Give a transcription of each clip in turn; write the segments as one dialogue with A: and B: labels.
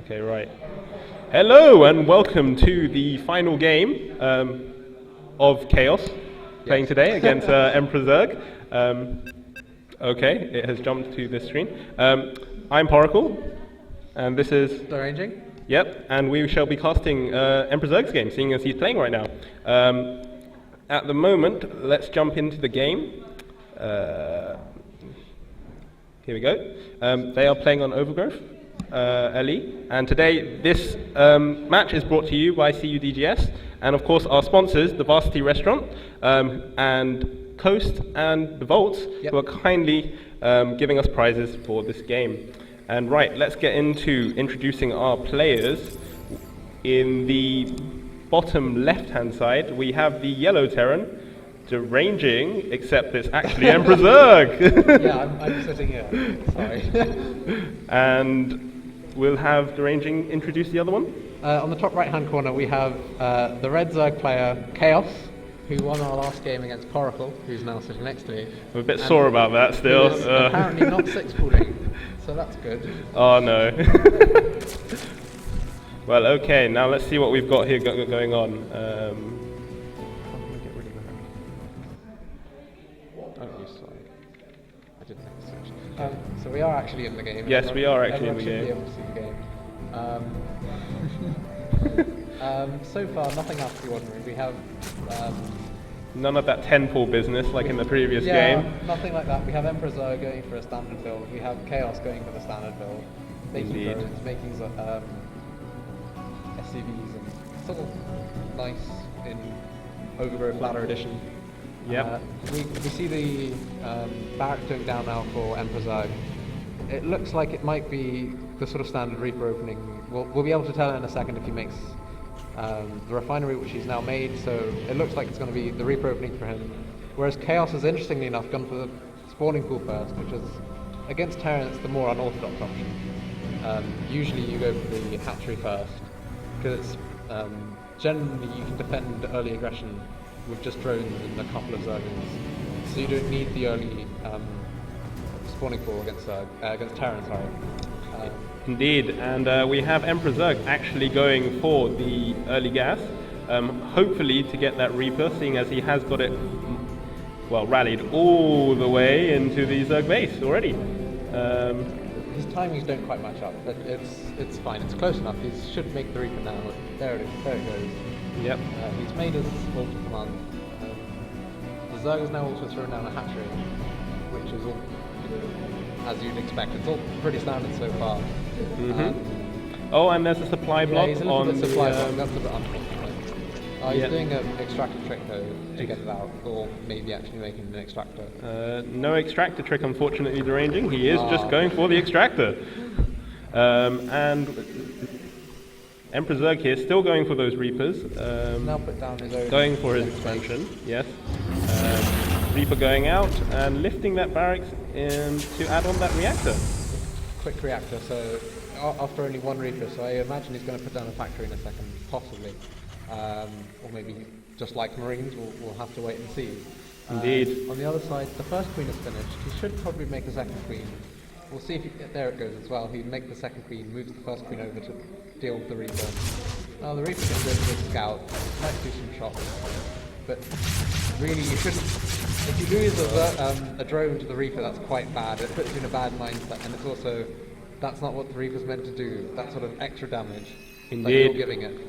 A: Okay, right. Hello and welcome to the final game of Chaos, playing today against EmperorZerg. Okay, it has jumped to this screen. I'm Poracle, and this is...
B: Arranging?
A: Yep, and we shall be casting EmperorZerg's game, seeing as he's playing right now. At the moment, let's jump into the game. Here we go. They are playing on Overgrowth. LE, and today this match is brought to you by CUDGS and of course our sponsors, the Varsity Restaurant and Coast and the Vaults, who are kindly giving us prizes for this game. And right, let's get into introducing our players. In the bottom left hand side we have the yellow Terran, deranging, except it's actually EmperorZerg.
B: Yeah, I'm sitting here, sorry.
A: And we'll have deranging introduce the other one.
B: On the top right hand corner we have the red Zerg player Kaos, who won our last game against Poracle, who's now sitting next to me.
A: I'm a bit sore about that still.
B: Apparently not six-pooling, so that's good.
A: Oh no. Well, okay, now let's see what we've got here going on.
B: So we are actually in the game.
A: Yes, we are actually in the game.
B: Be able to see the game. So far, nothing out of the ordinary. We have
A: none of that 10-pool business like in the previous
B: game.
A: game.
B: Nothing like that. We have EmperorZerg going for a standard build. We have Chaos going for the standard build. Making drones, making SCVs, and sort of nice in Overgrowth Ladder Edition.
A: Yep.
B: We see the barrack going down now for EmperorZerg. It looks like it might be the sort of standard Reaper opening. We'll be able to tell in a second if he makes the refinery, which he's now made, so it looks like it's going to be the Reaper opening for him. Whereas Chaos has, interestingly enough, gone for the spawning pool first, which is, against Terran, it's the more unorthodox option. Usually you go for the hatchery first, because it's generally you can defend early aggression with just drones and a couple of Zergans, so you don't need the early spawning pool against Terran, sorry.
A: Indeed, and we have EmperorZerg actually going for the early gas, hopefully to get that Reaper, seeing as he has got it, well, rallied all the way into the Zerg base already.
B: His timings don't quite match up, but it's fine, it's close enough. He should make the Reaper now. There it goes.
A: Yep.
B: He's made his ultra command. The Zerg has now also thrown down a hatchery, which is all, as you'd expect. It's all pretty standard so far.
A: Oh, and there's a supply block
B: he's a
A: on
B: bit supply block. That's a bit unfortunate. He's doing an extractor trick though to get it out, or maybe actually making an extractor.
A: No extractor trick, unfortunately, deranging. He is just going for the extractor. And EmperorZerg here still going for those Reapers.
B: Now put down his own.
A: Going for his expansion, yes. Reaper going out and lifting that barracks in to add on that reactor.
B: Quick reactor, so after only one Reaper, so I imagine he's going to put down a factory in a second, possibly. Or maybe just like Marines, we'll have to wait and see.
A: Indeed.
B: On the other side, the first queen is finished. He should probably make a second queen. We'll see if there it goes as well. He'd make the second queen, moves the first queen over to deal with the Reaper. Now the Reaper can go to a scout, might do some shots, but really you shouldn't. If you lose a drone to the Reaper, that's quite bad. It puts you in a bad mindset, and it's also, that's not what the Reaper's meant to do. That sort of extra damage that you're giving it.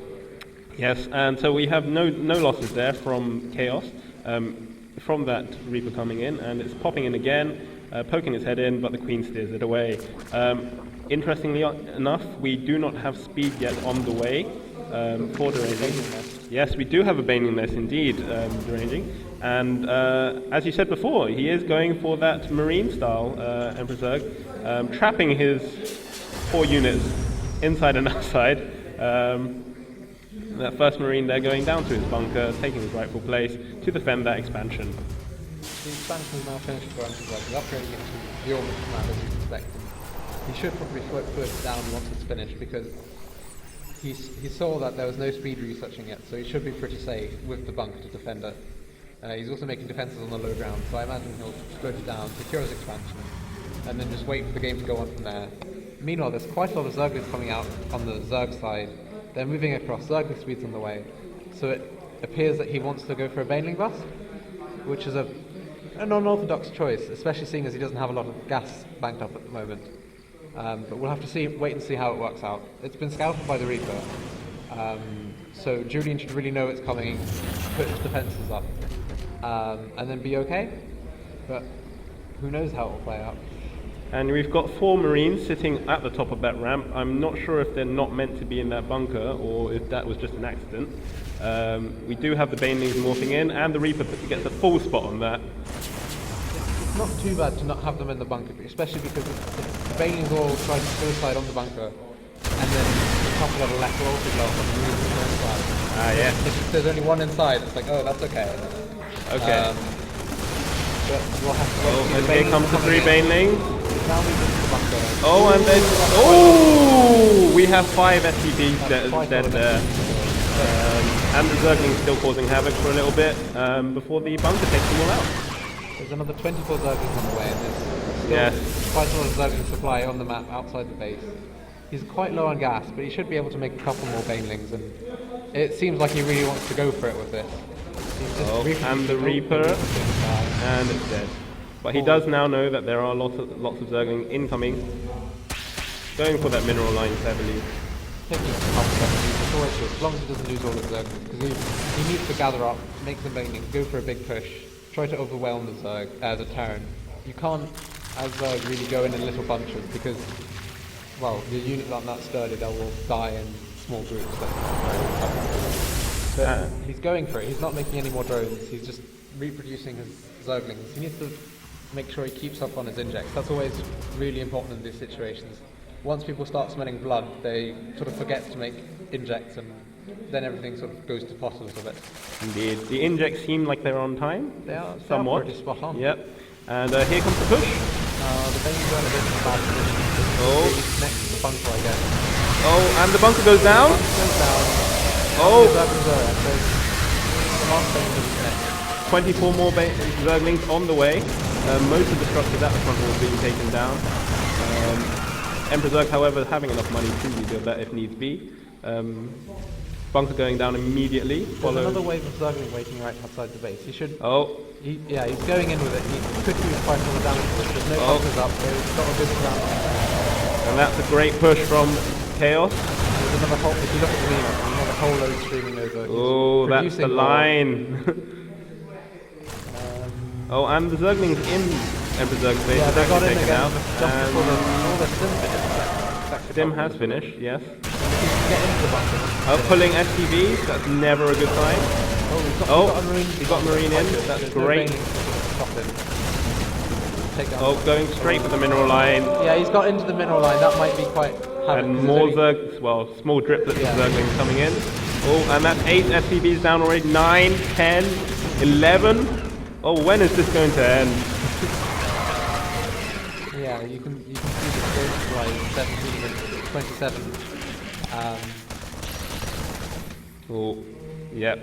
A: Yes, and so we have no losses there from Chaos, from that Reaper coming in, and it's popping in again. Poking his head in, but the Queen steers it away. Interestingly enough, we do not have speed yet on the way for deranging. Yes, we do have a Baning Nest indeed, deranging. And as you said before, he is going for that Marine style EmperorZerg, trapping his 4 units inside and outside. That first Marine there going down to his bunker, taking his rightful place to defend that expansion.
B: The expansion is now finished for EmperorZerg. He's upgrading it to the Orbital command as you'd expect. He should probably put it down once it's finished because he saw that there was no speed researching it, so he should be pretty safe with the bunker to defend it. He's also making defences on the low ground, so I imagine he'll float it down, secure his expansion, and then just wait for the game to go on from there. Meanwhile, there's quite a lot of Zerglings coming out on the Zerg side. They're moving across. Zergling speed's on the way. So it appears that he wants to go for a Baneling bust, which is a non-orthodox choice, especially seeing as he doesn't have a lot of gas banked up at the moment. But we'll have to wait and see how it works out. It's been scouted by the Reaper, so Julian should really know it's coming, put his defences up, and then be okay. But who knows how it will play out.
A: And we've got 4 Marines sitting at the top of that ramp. I'm not sure if they're not meant to be in that bunker or if that was just an accident. We do have the Banelings morphing in, and the Reaper gets a full spot on that.
B: It's not too bad to not have them in the bunker, especially because if the Banelings all try to suicide on the bunker, and then the top level left will also go off on the Marines side.
A: Yeah.
B: If there's only one inside, it's like, oh, that's okay.
A: Okay.
B: But we'll have to wait.
A: And here comes the 3 Banelings.
B: Now we get to the bunker.
A: Oh, and then... Oh! We have 5 SCPs dead there. And the Zergling's still causing havoc for a little bit before the bunker takes them all out.
B: There's another 24 Zerglings on the way, and there's still quite a lot of Zergling supply on the map outside the base. He's quite low on gas, but he should be able to make a couple more Banelings, and it seems like he really wants to go for it with this.
A: And the Reaper, and it's dead. But he does now know that there are lots of Zergling incoming. Going for that mineral line heavily.
B: Taking a couple seconds, it's always good, as long as he doesn't lose all his Zerglings, because he needs to gather up, make some Banelings, go for a big push, try to overwhelm the Zerg, the Terran. You can't, as Zerg, really go in little bunches, because, well, the units aren't that sturdy, they will die in small groups. But he's going for it, he's not making any more drones, he's just reproducing his Zerglings. He needs to make sure he keeps up on his injects. That's always really important in these situations. Once people start smelling blood, they sort of forget to make injects, and then everything sort of goes to pot a little bit.
A: Indeed. The injects seem like they're on time.
B: They are
A: somewhat.
B: pretty spot on.
A: Yep. And here comes the push.
B: The Banelings are in a bit of a bad position. Really next to the bunker, I guess.
A: Oh, and the bunker goes down.
B: The bunker goes down.
A: Oh. 24 more Zerglings on the way. Most of the structures at the front wall being taken down. EmperorZerg, however, having enough money to rebuild that if needs be. Bunker going down immediately.
B: There's another wave of Zergling waiting right outside the base. He should...
A: Oh.
B: He's going in with it. He could do quite a lot of damage, but there's no bunkers up, so he's got a good ground.
A: And that's a great push from Kaos.
B: There's another whole... If you look at the meme, there's another whole load streaming over.
A: Oh, that's the line. Oh, and the Zerglings in EmperorZerg's base is actually taken out. Stim has finished, yes. Pulling SCVs, that's never a good sign. He got a Marine in, that's great. Going straight for the mineral line.
B: Yeah, he's got into the mineral line, that might be quite havoc.
A: And more Zerg, well, small driplets of Zerglings coming in. Oh, and that's 8 SCVs down already, 9, 10, 11. Oh, when is this going to end?
B: Yeah, you can see the game like 17 and 27.
A: Oh, yep.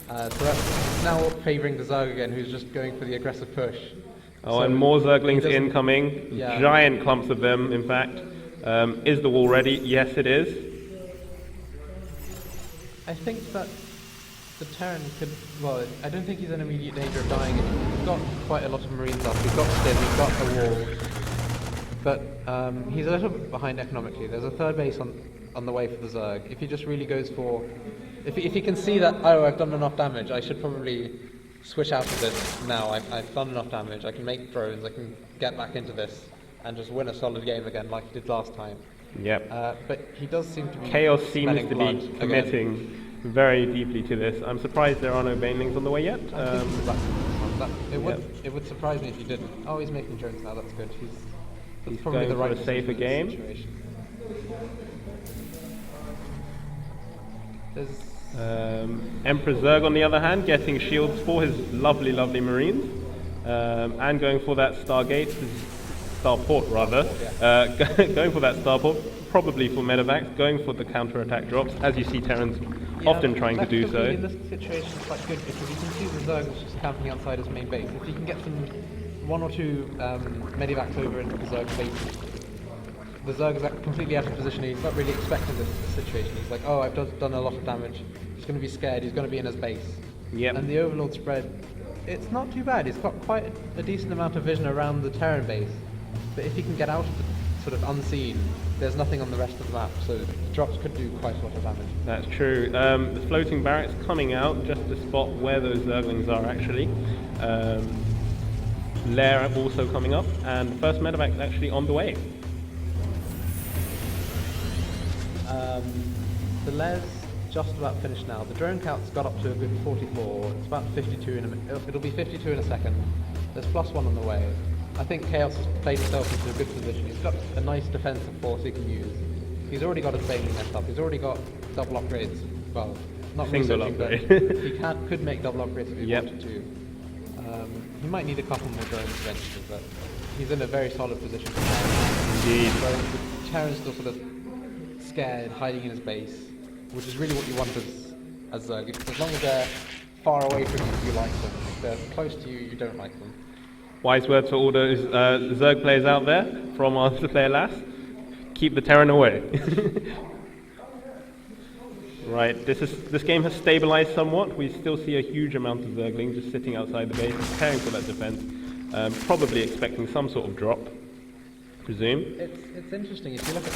B: So that's now favouring the Zerg again, who's just going for the aggressive push.
A: Oh, so and more Zerglings incoming. Yeah. Giant clumps of them, in fact. Is the wall ready? Yes, it is.
B: I think that the Terran could, well, I don't think he's in immediate danger of dying. He's got quite a lot of Marines up, he's got Stim, he's got a wall. But he's a little bit behind economically. There's a third base on the way for the Zerg. If he just really goes for... If he can see that, oh, I've done enough damage, I should probably switch out of this now. I've done enough damage, I can make drones, I can get back into this and just win a solid game again like he did last time.
A: Yep.
B: But he does seem to be...
A: Chaos seems to be committing very deeply to this. I'm surprised there are no Banelings on the way yet.
B: It would surprise me if he didn't. Oh, he's making drones now, that's good. He's probably
A: going
B: the right
A: for a safer game. EmperorZerg, on the other hand, getting shields for his lovely, lovely Marines, and going for that starport rather. Going for that starport, probably for medevacs, going for the counter-attack drops, as you see Terrans often trying to do so.
B: In this situation, it's quite good because you can see the Zerg is just camping outside his main base. If you can get one or two medevacs over into the Zerg base, the Zerg is completely out of position. He's not really expecting this situation. He's like, oh, I've done a lot of damage. He's going to be scared. He's going to be in his base.
A: Yep.
B: And the Overlord spread, it's not too bad. He's got quite a decent amount of vision around the Terran base. But if he can get out of it sort of unseen, there's nothing on the rest of the map. So the drops could do quite a lot of damage.
A: That's true. The floating barracks coming out just to spot where those Zerglings are actually. Lair also coming up, and first medevac actually on the way.
B: The Lair's just about finished now. The drone count's got up to a good 44. It's about 52 in a minute. It'll be 52 in a second. There's +1 on the way. I think Kaos has played himself into a good position. He's got a nice defensive force he can use. He's already got his Baneling messed up. He's already got double upgrades. Well, not
A: Single
B: researching,
A: upgrade.
B: but he could make double upgrades if he
A: Yep.
B: wanted to. He might need a couple more drones eventually, but he's in a very solid position for now.
A: Indeed.
B: So the Terran's still sort of scared, hiding in his base, which is really what you want as Zerg. As long as they're far away from you, you like them. If they're close to you, you don't like them.
A: Wise words for all those Zerg players out there from our player last. Keep the Terran away. Right, this game has stabilized somewhat. We still see a huge amount of Zergling just sitting outside the base, preparing for that defense, probably expecting some sort of drop, presume.
B: It's interesting, if you look at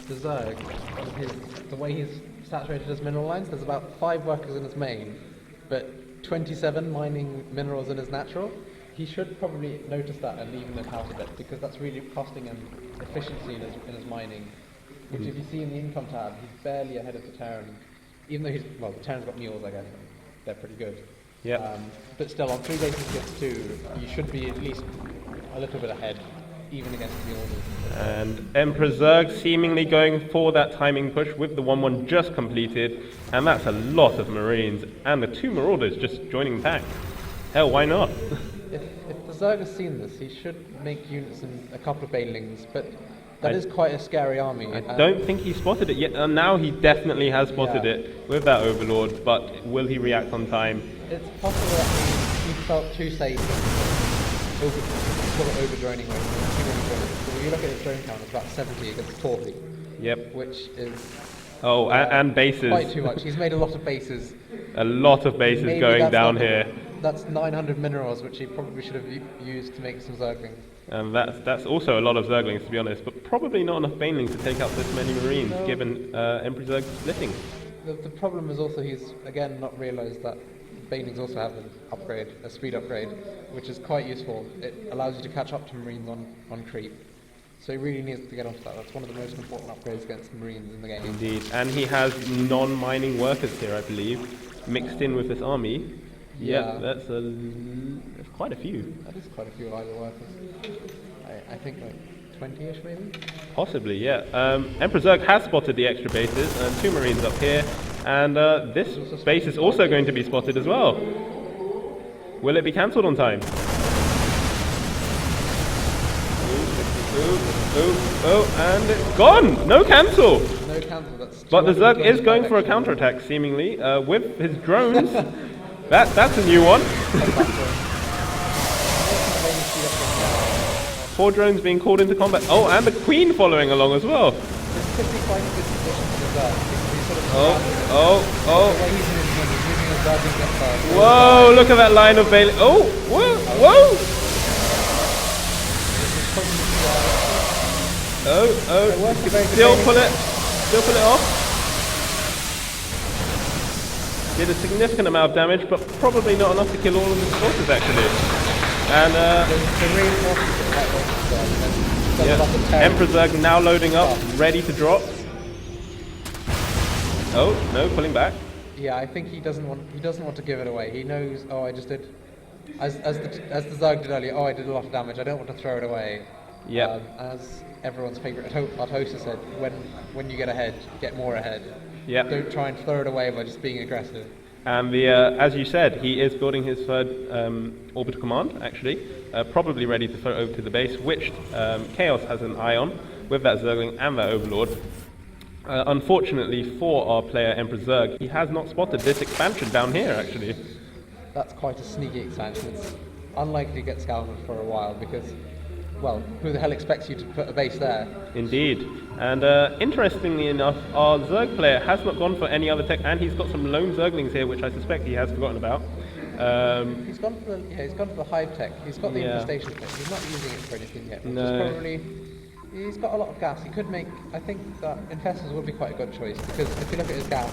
B: the Zerg, the way he's saturated his mineral lines, there's about 5 workers in his main, but 27 mining minerals in his natural. He should probably notice that and even it out a bit, because that's really costing him efficiency in his mining. Which if you see in the income tab, he's barely ahead of the Terran. Even though the Terran's got mules, I guess. They're pretty good.
A: Yeah.
B: But still, on 3 bases against 2, you should be at least a little bit ahead, even against mules.
A: And EmperorZerg seemingly going for that timing push with the 1-1 just completed, and that's a lot of Marines, and the 2 Marauders just joining the pack. Hell, why not?
B: If the Zerg has seen this, he should make units and a couple of Banelings, but that is quite a scary army.
A: I don't think he spotted it yet, and now he definitely has spotted it with that Overlord, but will he react on time?
B: It's possible that he felt too safe over-droning rate. So if you look at his drone count, it's about 70 against 40.
A: Yep.
B: Which is...
A: Oh, and bases.
B: Quite too much. He's made a lot of bases.
A: A lot of bases
B: Maybe
A: going down here.
B: That's 900 minerals, which he probably should have used to make some Zerglings.
A: And that's also a lot of Zerglings, to be honest, but probably not enough Banelings to take out this many Marines, given EmperorZerg splitting.
B: The problem is also he's, again, not realised that Banelings also have an upgrade, a speed upgrade, which is quite useful. It allows you to catch up to Marines on creep. So he really needs to get onto that. That's one of the most important upgrades against Marines in the game.
A: Indeed, and he has non-mining workers here, I believe, mixed in with this army.
B: Yeah,
A: that's quite a few.
B: That is quite a few Eliza workers. I think like 20-ish maybe?
A: Possibly, yeah. EmperorZerg has spotted the extra bases, and 2 Marines up here, and this base is also going to be spotted as well. Will it be cancelled on time? And it's gone! No cancel!
B: No cancel, that's...
A: But the Zerg is going for a counterattack, seemingly, with his drones. That's a new one. 4 drones being called into combat. Oh, and the Queen following along as well.
B: This could be quite a good position for the Zerg, because he's sort of...
A: Oh.
B: The way he's using his Zerg to get first.
A: Whoa, look at that line of Bailey. Oh, whoa. Still pull it off. Did a significant amount of damage, but probably not enough to kill all of his forces actually. And EmperorZerg now loading up, ready to drop. Oh no, pulling back.
B: Yeah, I think he doesn't want to give it away. He knows. Oh, I just did. As the Zerg did earlier. Oh, I did a lot of damage. I don't want to throw it away.
A: Yeah.
B: As everyone's favourite Artosa said, when you get ahead, get more ahead.
A: Yep.
B: Don't try and throw it away by just being aggressive.
A: And as you said, he is building his 3rd orbital command, actually, probably ready to throw over to the base, which Kaos has an eye on, with that Zergling and that Overlord. Unfortunately for our player EmperorZerg, he has not spotted this expansion down here, actually.
B: That's quite a sneaky expansion. It's unlikely to get scouted for a while, because well, who the hell expects you to put a base there?
A: Indeed. And interestingly enough, our Zerg player has not gone for any other tech, and he's got some lone Zerglings here, which I suspect he has forgotten about.
B: He's gone for the hive tech. He's got the infestation tech. He's not using it for anything yet. Which is probably, he's got a lot of gas. He could make. I think that infestors would be quite a good choice, because if you look at his gas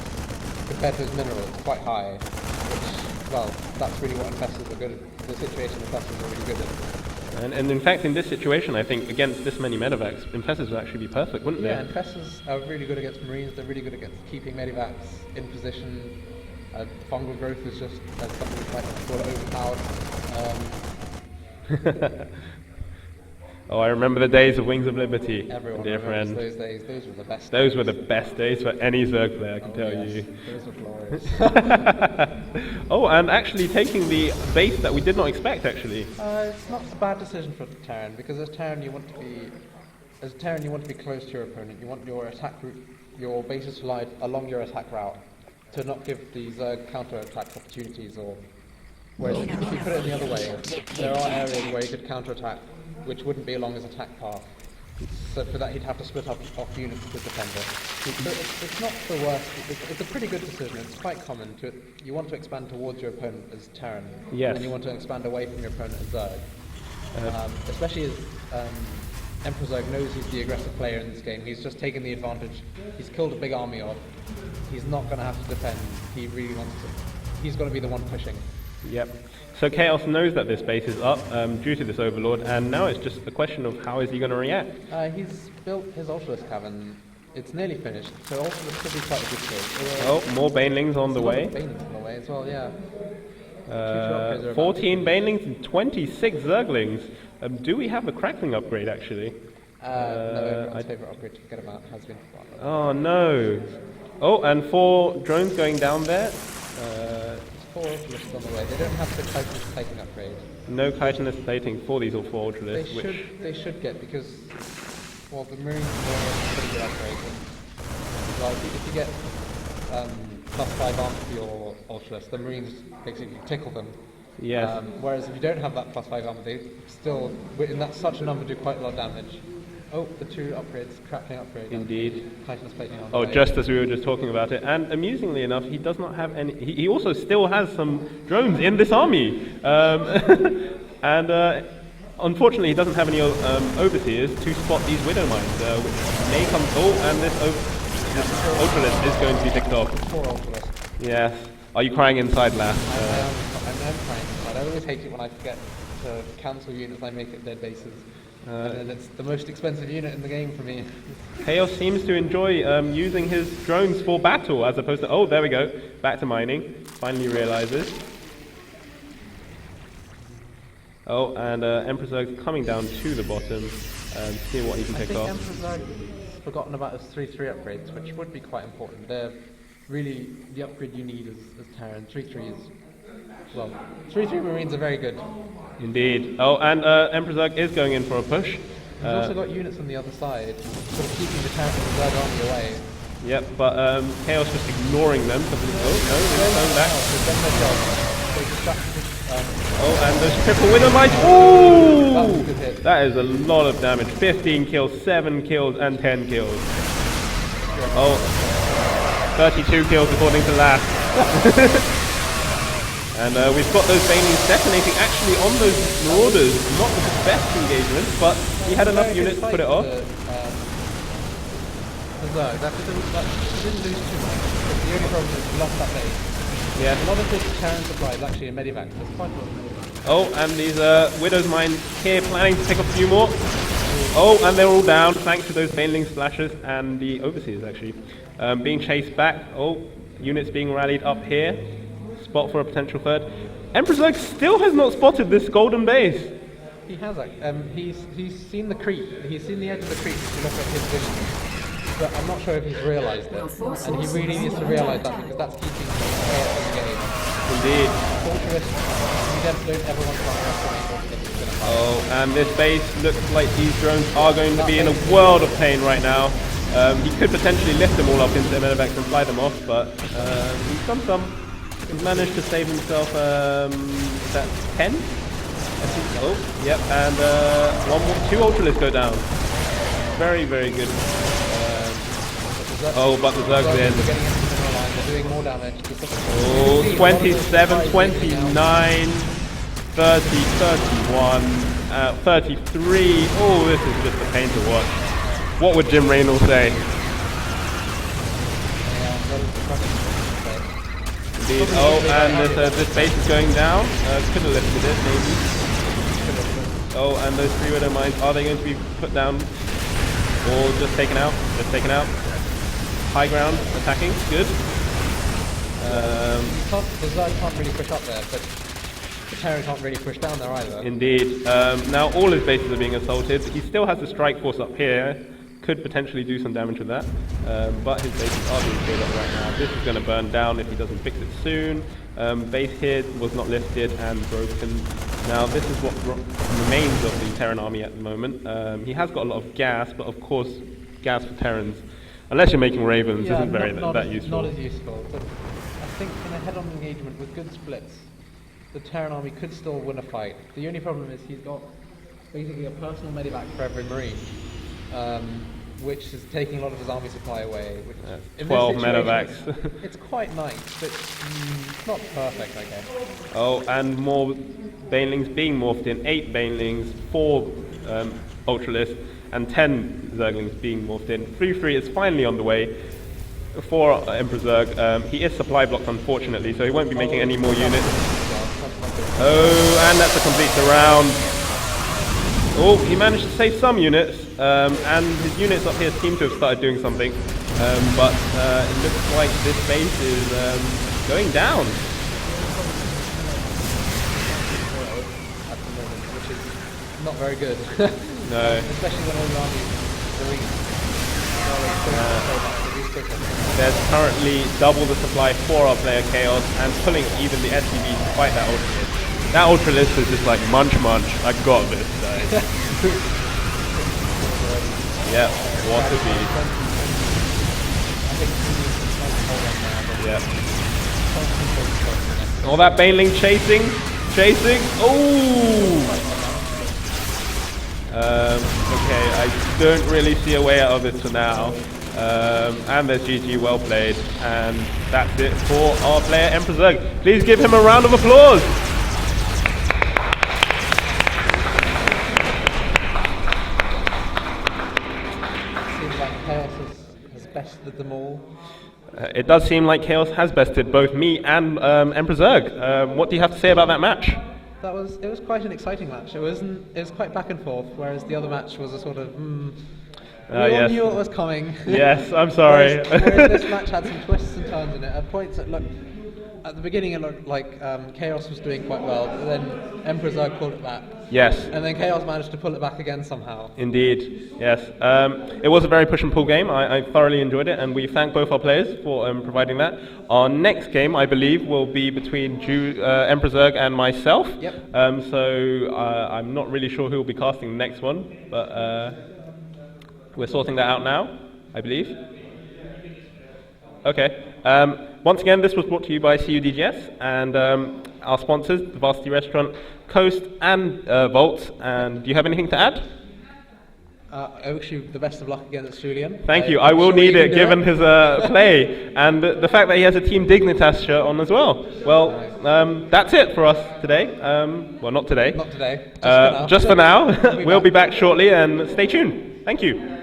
B: compared to his minerals, it's quite high. Which, well, that's really what infestors are good at. The situation infestors are really good at.
A: And in fact, in this situation, I think against this many medevacs, infestors would actually be perfect, wouldn't they?
B: Yeah, infestors are really good against marines. They're really good against keeping medevacs in position. Fungal growth is just something which might call it overpowered.
A: Oh, I remember the days of Wings of Liberty,
B: Everyone
A: dear
B: remembers
A: friend.
B: those days. Those were the best.
A: Those were the best days for any Zerg player, I can tell you.
B: Those were glorious.
A: Oh, and actually taking the base that we did not expect, actually.
B: It's not a bad decision for Terran, because as Terran you want to be close to your opponent. You want your attack route, your bases to lie along your attack route, to not give the Zerg counter-attack opportunities. Or whereas if you put it in the other way, there are areas where you could counter-attack, which wouldn't be along his attack path. So for that he'd have to split off units to defend it. It's not the worst. It's a pretty good decision. It's quite common. You want to expand towards your opponent as Terran,
A: yes,
B: and you want to expand away from your opponent as Zerg. Especially as EmperorZerg knows he's the aggressive player in this game. He's just taken the advantage. He's killed a big army off. He's not going to have to defend. He really wants to. He's going to be the one pushing.
A: Yep. So Kaos knows that this base is up due to this Overlord, and now it's just a question of how is he going to react.
B: He's built his Ultralisk cavern. It's nearly finished, so Ultralisk could be quite a good kill.
A: Oh, more Banelings on the way.
B: Banelings on the way as well, yeah.
A: 14 Banelings and 26 Zerglings. Do we have a Crackling upgrade, actually?
B: No, everyone's favourite upgrade to forget about has been forgotten.
A: Oh, no. Oh, and 4 drones going down there.
B: 4 Ultralisks on the way. They don't have the Titanus plating upgrade.
A: No Titanus plating for these 4 Ultralisks.
B: They should get, because, well, the Marines are pretty good upgrade. Well, if you get +5 armor for your Ultralisk, the Marines basically tickle them.
A: Yes.
B: Whereas if you don't have that +5 armor, they still, in that such a number, do quite a lot of damage. Oh, the 2 upgrades, Crackling upgrade.
A: Indeed.
B: Titanus plating on
A: Oh,
B: the way.
A: just as we were just talking about it. And amusingly enough, he does not have any. He also still has some drones in this army. And unfortunately, he doesn't have any overseers to spot these widow mines, which may come. Oh, and this Ultralisk is going to be picked off.
B: 4 Ultralisks.
A: Yes. Are you crying inside, lass?
B: I'm trying, but I always hate it when I forget to cancel units I make at dead bases. And then it's the most expensive unit in the game for me.
A: Chaos seems to enjoy using his drones for battle as opposed to... Oh, there we go. Back to mining. Finally realizes. Oh, and EmperorZerg's coming down to the bottom and see what he can pick off.
B: I think EmperorZerg forgotten about his 3-3 upgrades, which would be quite important. They're really the upgrade you need as Terran. 3-3 is... Well, 3-3 Marines are very good.
A: Indeed. Oh, and EmperorZerg is going in for a push.
B: He's also got units on the other side, sort of keeping the Terran and the Zerg army away.
A: Yep, but Chaos just ignoring them. Oh, no, they're going back. Oh, and those triple widow mines.
B: That was a good
A: Ooh!
B: hit.
A: That is a lot of damage. 15 kills, 7 kills, and 10 kills. Oh, 32 kills according to last. And we've got those Banelings detonating actually on those Marauders. Not the best engagement, but he had enough units to put it off.
B: The Zerg, he didn't lose too much. But the only problem is he lost that base.
A: Yeah.
B: A lot of his Terran supply is actually in Medivac. There's quite a lot of Medivac.
A: Oh, and these Widow's Mine here planning to pick up a few more. Oh, and they're all down thanks to those Baneling splashes and the Overseers actually. Being chased back. Oh, units being rallied up here. Spot for a potential third. EmperorZerg still has not spotted this golden base.
B: He has. He's seen the creep. He's seen the edge of the creep if you look at his vision. But I'm not sure if he's realised it. And he really needs to realise that, because that's keeping chaos in the game.
A: Indeed.
B: Fortress, you don't ever want to underestimate what he's going to fight.
A: Oh, and this base looks like these drones are going to be in a world of pain right now. He could potentially lift them all up into the medevacs and fly them off, but he's done some. He's managed to save himself, is that 10? Oh, yep, and two Ultralists go down. Very, very good. But the Zerg's in.
B: They're doing more damage.
A: Oh, 27, 29, 30, 31, 33. Oh, this is just a pain to watch. What would Jim Reynolds say? Indeed. Oh, and this base is going down. Could have lifted it, maybe. Oh, and those 3 Widow Mines, are they going to be put down? Or just taken out? Just taken out. High ground, attacking, good.
B: The Zerg can't really push up there, but the Terran can't really push down there either.
A: Indeed. Now all his bases are being assaulted. He still has the strike force up here. Could potentially do some damage with that. But his bases are being cleared up right now. This is going to burn down if he doesn't fix it soon. Base here was not lifted and broken. Now this is what remains of the Terran army at the moment. He has got a lot of gas, but of course gas for Terrans, unless you're making Ravens, isn't that useful.
B: Not as useful, but I think in a head-on engagement with good splits, the Terran army could still win a fight. The only problem is he's got basically a personal medivac for every Marine, which is taking a lot of his army supply away. Which
A: 12 medevacs.
B: It's quite nice, but not perfect, I guess.
A: Oh, and more Banelings being morphed in. 8 Banelings, 4 Ultralists, and 10 Zerglings being morphed in. 3-3 is finally on the way for EmperorZerg. He is supply blocked, unfortunately, so he won't be making any more units. Oh, and that's a complete surround. Oh, he managed to save some units, and his units up here seem to have started doing something, but it looks like this base is going down.
B: At the moment, which is not very good.
A: No.
B: Especially when all the armies
A: there's currently double the supply for our player Kaos, and pulling even the SCVs to fight that Ultralist. That Ultralist is just like munch. I got this, guys. Yeah, what a beast. Yeah. All that Baneling chasing. Oh! Okay, I don't really see a way out of it for now. And there's GG, well played. And that's it for our player EmperorZerg. Please give him a round of applause.
B: Seems like Kaos has bested them all.
A: It does seem like Kaos has bested both me and EmperorZerg. What do you have to say about that match?
B: It was quite an exciting match. It was quite back and forth, whereas the other match was a sort of we all knew it was coming.
A: Yes, I'm sorry.
B: whereas this match had some twists and turns in it. At points at the beginning it looked like Kaos was doing quite well, but then EmperorZerg pulled it back.
A: Yes.
B: And then Kaos managed to pull it back again somehow.
A: Indeed, yes. It was a very push and pull game. I thoroughly enjoyed it, and we thank both our players for providing that. Our next game, I believe, will be between EmperorZerg and myself.
B: Yep.
A: So I'm not really sure who will be casting the next one, but we're sorting that out now, I believe. Okay. Once again, this was brought to you by CUDGS and our sponsors, the Varsity Restaurant, Coast, and Volt. And do you have anything to add?
B: I wish you the best of luck against Julian.
A: Thank you. I will need it, given his play and the fact that he has a Team Dignitas shirt on as well. Well, that's it for us today. Well, not today.
B: Not today.
A: Just for now. We'll be back shortly, and stay tuned. Thank you.